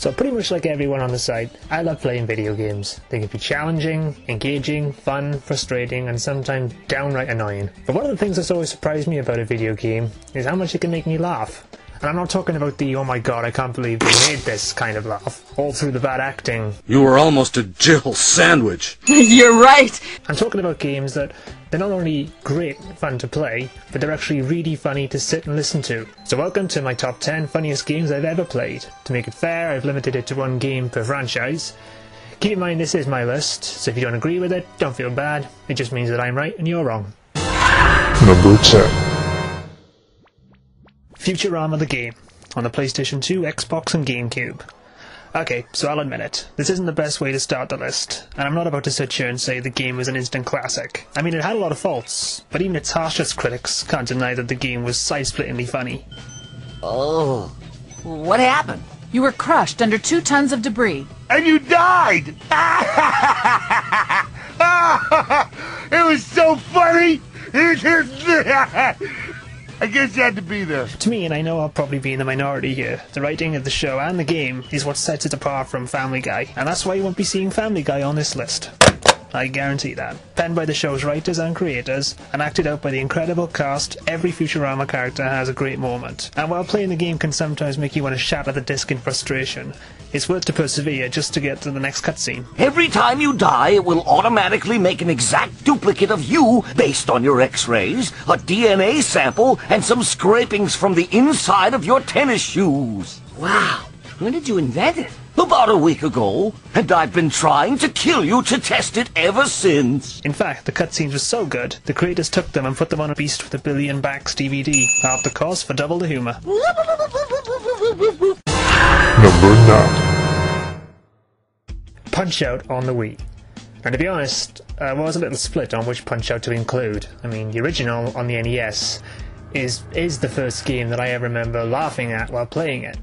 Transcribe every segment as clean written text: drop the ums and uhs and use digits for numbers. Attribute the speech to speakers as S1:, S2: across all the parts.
S1: So pretty much like everyone on the site, I love playing video games. They can be challenging, engaging, fun, frustrating, and sometimes downright annoying. But one of the things that's always surprised me about a video game is how much it can make me laugh. And I'm not talking about the "oh my god, I can't believe they made this" kind of laugh, all through the bad acting.
S2: You were almost a Jill sandwich.
S3: You're right!
S1: I'm talking about games that they're not only great fun to play, but they're actually really funny to sit and listen to. So welcome to my top 10 funniest games I've ever played. To make it fair, I've limited it to one game per franchise. Keep in mind this is my list, so if you don't agree with it, don't feel bad. It just means that I'm right and you're wrong.
S4: Number 10.
S1: Futurama the game, on the PlayStation 2, Xbox and GameCube. Okay, so I'll admit it, this isn't the best way to start the list, and I'm not about to sit here and say the game was an instant classic. I mean, it had a lot of faults, but even its harshest critics can't deny that the game was side-splittingly funny.
S5: Oh, what happened?
S3: You were crushed under 2 tons of debris.
S6: And you died! It was so funny! I guess you had to be there.
S1: To me, and I know I'll probably be in the minority here, the writing of the show and the game is what sets it apart from Family Guy, and that's why you won't be seeing Family Guy on this list. I guarantee that. Penned by the show's writers and creators, and acted out by the incredible cast, every Futurama character has a great moment. And while playing the game can sometimes make you want to shatter the disc in frustration, it's worth to persevere just to get to the next cutscene.
S5: Every time you die, it will automatically make an exact duplicate of you based on your X-rays, a DNA sample, and some scrapings from the inside of your tennis shoes. Wow, when did you invent it? About a week ago, and I've been trying to kill you to test it ever since.
S1: In fact, the cutscenes were so good, the creators took them and put them on a Beast with a Billion Backs DVD, half the cost for double the humour.
S4: Number 9.
S1: Punch-Out on the Wii. And to be honest, I was a little split on which Punch-Out to include. I mean, the original on the NES is the first game that I ever remember laughing at while playing it.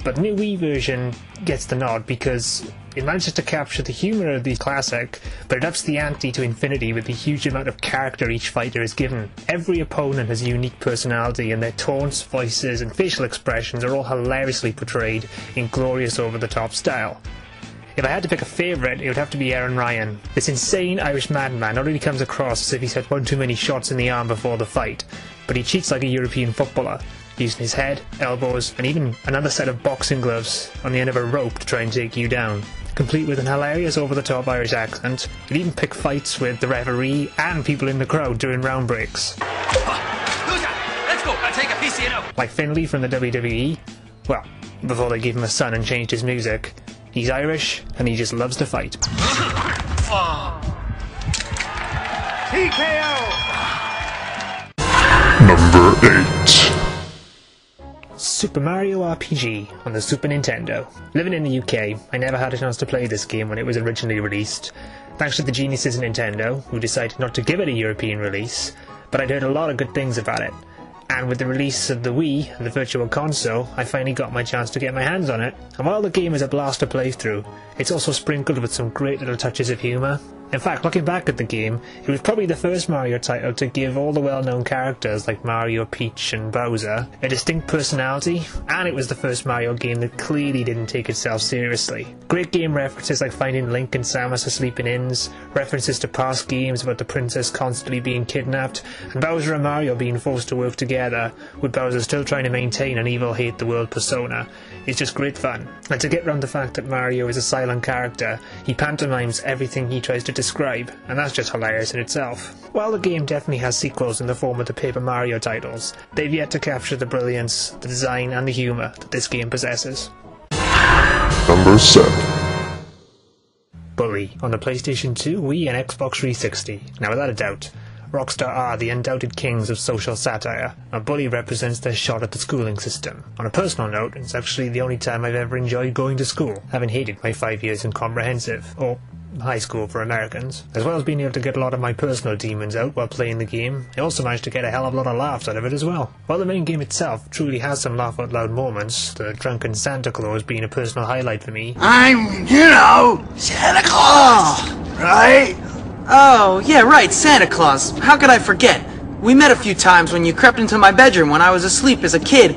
S1: But the new Wii version gets the nod because it manages to capture the humour of the classic, but it ups the ante to infinity with the huge amount of character each fighter is given. Every opponent has a unique personality, and their taunts, voices, and facial expressions are all hilariously portrayed in glorious over-the-top style. If I had to pick a favourite, it would have to be Aaron Ryan. This insane Irish madman not only comes across as if he's had one too many shots in the arm before the fight, but he cheats like a European footballer, using his head, elbows, and even another set of boxing gloves on the end of a rope to try and take you down. Complete with an hilarious over-the-top Irish accent, he'd even pick fights with the referee and people in the crowd during round breaks.
S7: Let's go, I'll take a piece of it out.
S1: Like Finlay from the WWE, well, before they gave him a son and changed his music, he's Irish and he just loves to fight.
S6: TKO!
S4: Number 8.
S1: Super Mario RPG on the Super Nintendo. Living in the UK, I never had a chance to play this game when it was originally released, thanks to the geniuses at Nintendo, who decided not to give it a European release, but I'd heard a lot of good things about it. And with the release of the Wii, the Virtual Console, I finally got my chance to get my hands on it. And while the game is a blast to play through, it's also sprinkled with some great little touches of humour. In fact, looking back at the game, it was probably the first Mario title to give all the well-known characters like Mario, Peach and Bowser a distinct personality, and it was the first Mario game that clearly didn't take itself seriously. Great game references like finding Link and Samus asleep in inns, references to past games about the princess constantly being kidnapped, and Bowser and Mario being forced to work together, with Bowser still trying to maintain an evil hate-the-world persona. It's just great fun. And to get round the fact that Mario is a silent character, he pantomimes everything he tries to describe, and that's just hilarious in itself. While the game definitely has sequels in the form of the Paper Mario titles, they've yet to capture the brilliance, the design and the humour that this game possesses.
S4: Number 7.
S1: Bully on the PlayStation 2, Wii and Xbox 360. Now without a doubt, Rockstar are the undoubted kings of social satire. A Bully represents their shot at the schooling system. On a personal note, it's actually the only time I've ever enjoyed going to school, having hated my 5 years in comprehensive, or high school for Americans. As well as being able to get a lot of my personal demons out while playing the game, I also managed to get a hell of a lot of laughs out of it as well. While the main game itself truly has some laugh-out-loud moments, the drunken Santa Claus being a personal highlight for me.
S6: I'm, Santa Claus, right?
S8: Oh, yeah, right, Santa Claus. How could I forget? We met a few times when you crept into my bedroom when I was asleep as a kid.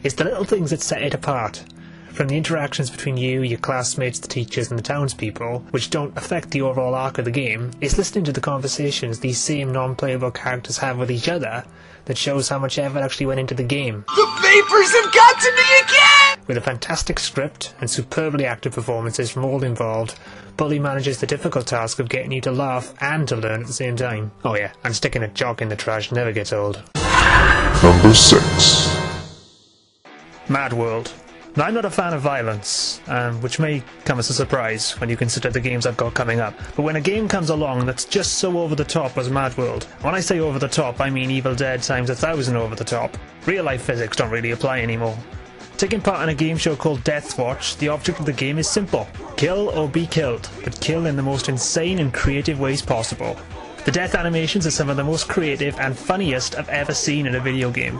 S1: It's the little things that set it apart. From the interactions between you, your classmates, the teachers and the townspeople, which don't affect the overall arc of the game, it's listening to the conversations these same non-playable characters have with each other that shows how much effort actually went into the game.
S6: The vapors have got to me again!
S1: With a fantastic script and superbly active performances from all involved, Bully manages the difficult task of getting you to laugh and to learn at the same time. Oh yeah, and sticking a jock in the trash never gets old.
S4: Number 6.
S1: Mad World. Now, I'm not a fan of violence, which may come as a surprise when you consider the games I've got coming up. But when a game comes along that's just so over the top as Mad World, when I say over the top, I mean Evil Dead times 1,000 over the top. Real life physics don't really apply anymore. Taking part in a game show called Death Watch, the object of the game is simple. Kill or be killed, but kill in the most insane and creative ways possible. The death animations are some of the most creative and funniest I've ever seen in a video game.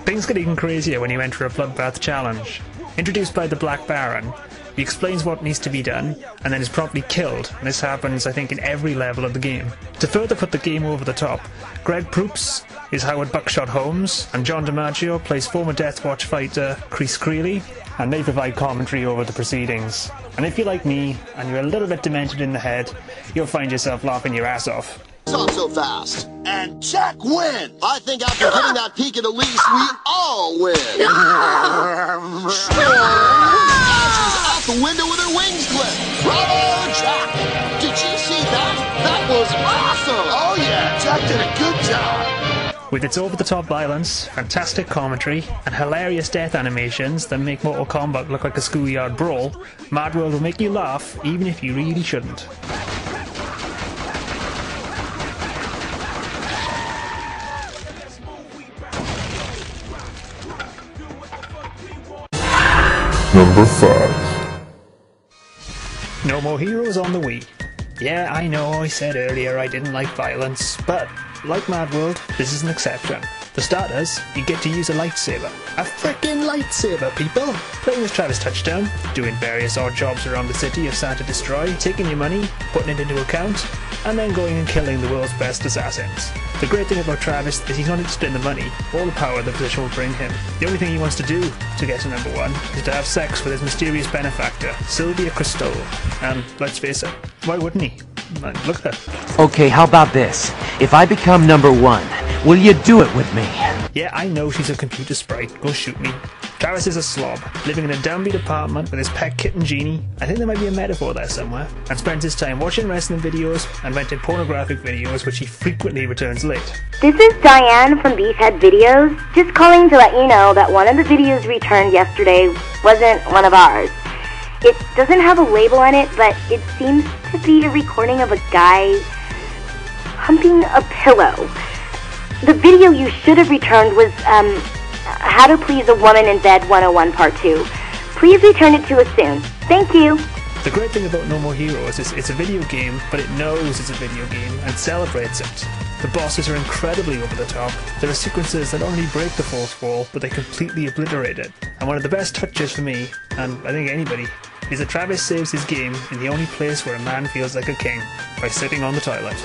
S1: Things get even crazier when you enter a bloodbath challenge. Introduced by the Black Baron, he explains what needs to be done, and then is promptly killed, and this happens, I think, in every level of the game. To further put the game over the top, Greg Proops is Howard Buckshot Holmes, and John DiMaggio plays former Death Watch fighter Chris Creeley, and they provide commentary over the proceedings. And if you're like me, and you're a little bit demented in the head, you'll find yourself laughing your ass off.
S9: Not so fast.
S6: And Jack wins!
S9: I think after hitting that peak at Elise, we all win. She's out the window with her wings clipped. Bravo, Jack! Did you see that? That was awesome!
S6: Oh yeah, Jack did a good job.
S1: With its over-the-top violence, fantastic commentary, and hilarious death animations that make Mortal Kombat look like a schoolyard brawl, Mad World will make you laugh even if you really shouldn't.
S4: Number 5.
S1: No More Heroes on the Wii. Yeah, I know I said earlier I didn't like violence, but like Mad World, this is an exception. For starters, you get to use a lightsaber. A frickin' lightsaber, people! Playing as Travis Touchdown, doing various odd jobs around the city of Santa Destroy, taking your money, putting it into account, and then going and killing the world's best assassins. The great thing about Travis is he's not interested in the money, or the power the position will bring him. The only thing he wants to do to get to number 1 is to have sex with his mysterious benefactor, Sylvia Crystal. And let's face it, why wouldn't he? Look at her.
S5: Okay, how about this? If I become number 1, will you do it with me?
S1: Yeah, I know she's a computer sprite. Go shoot me. Travis is a slob, living in a downbeat apartment with his pet kitten Jeannie. I think there might be a metaphor there somewhere. And spends his time watching wrestling videos and renting pornographic videos, which he frequently returns late.
S10: This is Diane from Beefhead Videos. Just calling to let you know that one of the videos returned yesterday wasn't one of ours. It doesn't have a label on it, but it seems to be a recording of a guy humping a pillow. The video you should have returned was, How to Please a Woman in Bed 101 Part 2. Please return it to us soon. Thank you.
S1: The great thing about No More Heroes is it's a video game, but it knows it's a video game and celebrates it. The bosses are incredibly over the top. There are sequences that not only break the fourth wall, but they completely obliterate it. And one of the best touches for me, and I think anybody, is that Travis saves his game in the only place where a man feels like a king, by sitting on the toilet.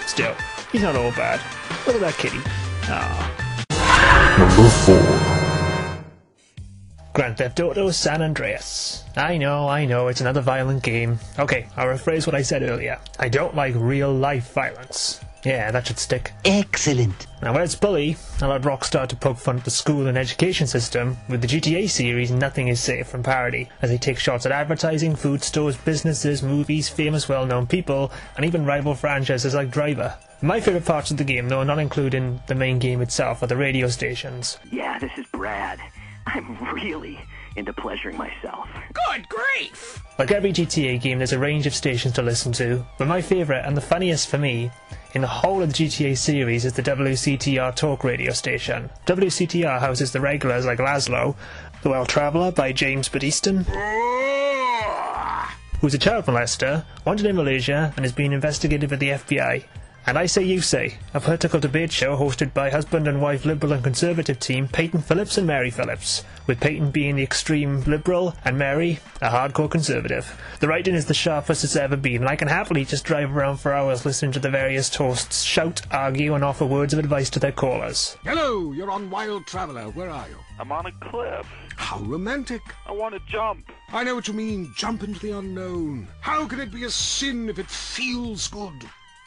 S1: Still, he's not all bad. Look at that kitty. Aww.
S4: Number 4.
S1: Grand Theft Auto San Andreas. I know, it's another violent game. Okay, I'll rephrase what I said earlier. I don't like real-life violence. Yeah, that should stick.
S5: Excellent.
S1: Now, where it's Bully, allowed Rockstar to poke fun at the school and education system, with the GTA series, nothing is safe from parody, as they take shots at advertising, food stores, businesses, movies, famous well-known people, and even rival franchises like Driver. My favourite parts of the game, though, not including the main game itself, are the radio stations.
S11: Yeah, this is Brad. I'm really into pleasuring myself.
S7: Good grief!
S1: Like every GTA game, there's a range of stations to listen to, but my favourite, and the funniest for me, in the whole of the GTA series is the WCTR Talk radio station. WCTR houses the regulars like Laszlo, The Well Traveller by James Badiston, who's a child molester, wanted in Malaysia, and is being investigated by the FBI. And I Say You Say, a political debate show hosted by husband and wife Liberal and Conservative team Peyton Phillips and Mary Phillips, with Peyton being the extreme Liberal and Mary a hardcore Conservative. The writing is the sharpest it's ever been, and I can happily just drive around for hours listening to the various toasts shout, argue and offer words of advice to their callers.
S12: Hello, you're on Wild Traveller. Where are you?
S13: I'm on a cliff.
S12: How romantic.
S13: I want to jump.
S12: I know what you mean. Jump into the unknown. How can it be a sin if it feels good?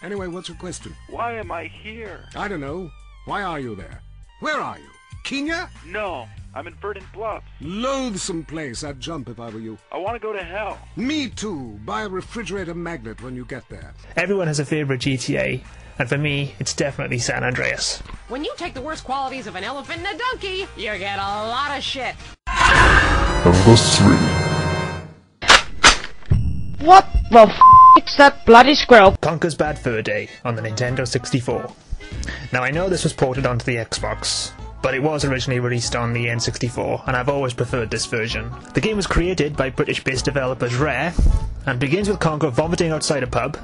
S12: Anyway, what's your question?
S13: Why am I here?
S12: I don't know. Why are you there? Where are you? Kenya?
S13: No, I'm in Verdant Bluffs.
S12: Loathsome place. I'd jump if I were you.
S13: I want to go to hell.
S12: Me too. Buy a refrigerator magnet when you get there.
S1: Everyone has a favourite GTA, and for me, it's definitely San Andreas.
S14: When you take the worst qualities of an elephant and a donkey, you get a lot of shit.
S4: Number 3.
S15: What the f*** is that bloody squirrel?
S1: Conker's Bad Fur Day on the Nintendo 64. Now I know this was ported onto the Xbox, but it was originally released on the N64, and I've always preferred this version. The game was created by British-based developers Rare, and begins with Conker vomiting outside a pub,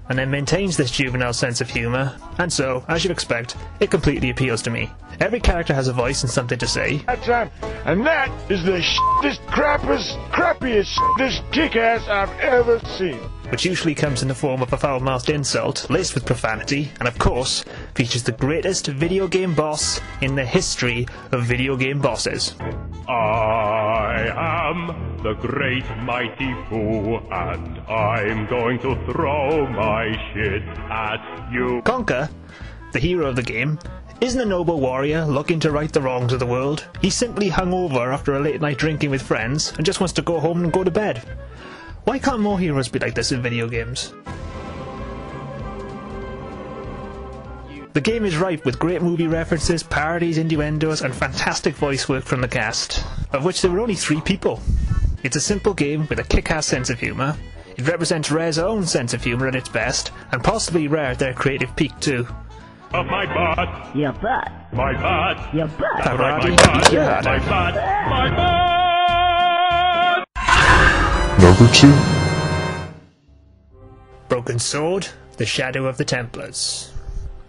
S1: and then maintains this juvenile sense of humour, and so, as you'd expect, it completely appeals to me. Every character has a voice and something to say.
S16: And that is the crappiest kick-ass I've ever seen.
S1: Which usually comes in the form of a foul-mouthed insult, laced with profanity, and of course, features the greatest video game boss in the history of video game bosses.
S17: I am the great mighty Pooh, and I'm going to throw my shit at you.
S1: Conker, the hero of the game, isn't a noble warrior looking to right the wrongs of the world. He's simply hungover after a late night drinking with friends and just wants to go home and go to bed. Why can't more heroes be like this in video games? The game is ripe with great movie references, parodies, innuendos, and fantastic voice work from the cast, of which there were only 3 people. It's a simple game with a kick-ass sense of humour. It represents Rare's own sense of humour at its best, and possibly Rare at their creative peak too.
S17: Of my butt.
S15: Your butt.
S17: My butt.
S15: Your butt.
S17: Right, my butt.
S1: Yeah.
S17: My butt. My butt.
S4: Number 2.
S1: Broken Sword, The Shadow of the Templars.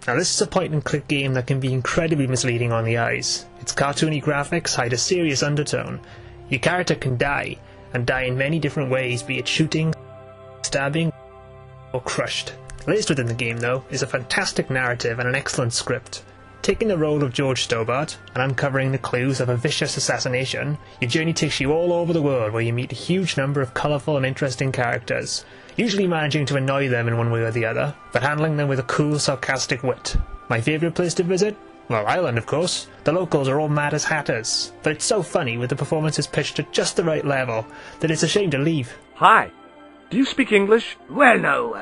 S1: Now this is a point-and-click game that can be incredibly misleading on the eyes. Its cartoony graphics hide a serious undertone. Your character can die, and die in many different ways, be it shooting, stabbing, or crushed. Laced within the game, though, is a fantastic narrative and an excellent script. Taking the role of George Stobart and uncovering the clues of a vicious assassination, your journey takes you all over the world where you meet a huge number of colourful and interesting characters, usually managing to annoy them in one way or the other, but handling them with a cool, sarcastic wit. My favourite place to visit? Well, Ireland, of course. The locals are all mad as hatters, but it's so funny with the performances pitched at just the right level that it's a shame to leave.
S18: Hi. Do you speak English?
S11: Well, no.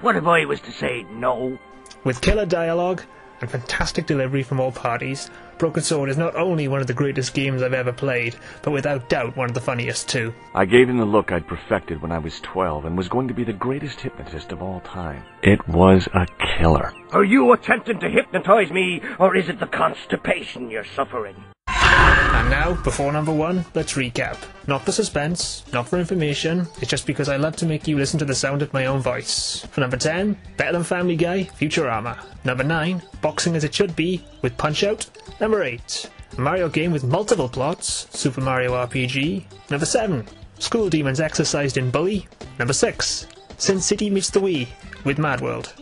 S11: What if I was to say no?
S1: With killer dialogue and fantastic delivery from all parties, Broken Sword is not only one of the greatest games I've ever played, but without doubt one of the funniest too.
S18: I gave him the look I'd perfected when I was 12 and was going to be the greatest hypnotist of all time. It was a killer.
S11: Are you attempting to hypnotize me, or is it the constipation you're suffering?
S1: And now, before number 1, let's recap. Not for suspense, not for information, it's just because I love to make you listen to the sound of my own voice. For number 10, better than Family Guy, Futurama. Number 9, boxing as it should be, with Punch-Out. Number 8, a Mario game with multiple plots, Super Mario RPG. Number 7, school demons exercised in Bully. Number 6, Sin City meets the Wii, with Mad World.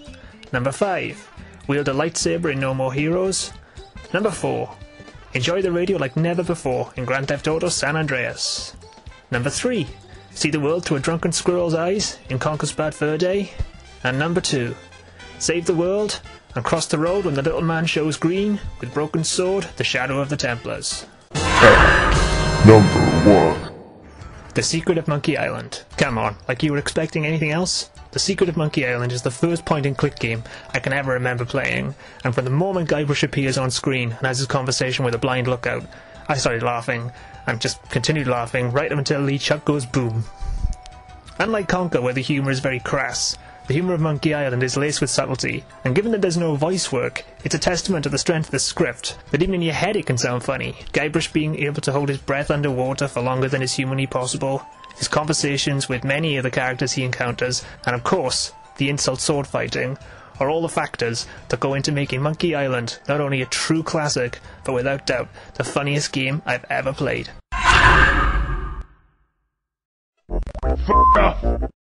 S1: Number 5, wield a lightsaber in No More Heroes. Number 4, enjoy the radio like never before in Grand Theft Auto San Andreas. Number 3, see the world through a drunken squirrel's eyes in Conker's Bad Fur Day. And number 2, save the world and cross the road when the little man shows green with Broken Sword, The Shadow of the Templars.
S4: Number 1.
S1: The Secret of Monkey Island. Come on, like you were expecting anything else? The Secret of Monkey Island is the first point-and-click game I can ever remember playing, and from the moment Guybrush appears on screen and has his conversation with a blind lookout, I started laughing, and just continued laughing right up until LeChuck goes boom. Unlike Conker, where the humour is very crass, the humour of Monkey Island is laced with subtlety, and given that there's no voice work, it's a testament to the strength of the script, that even in your head it can sound funny. Guybrush being able to hold his breath underwater for longer than is humanly possible, his conversations with many of the characters he encounters, and of course, the insult sword fighting, are all the factors that go into making Monkey Island not only a true classic, but without doubt, the funniest game I've ever played.
S16: F*** off.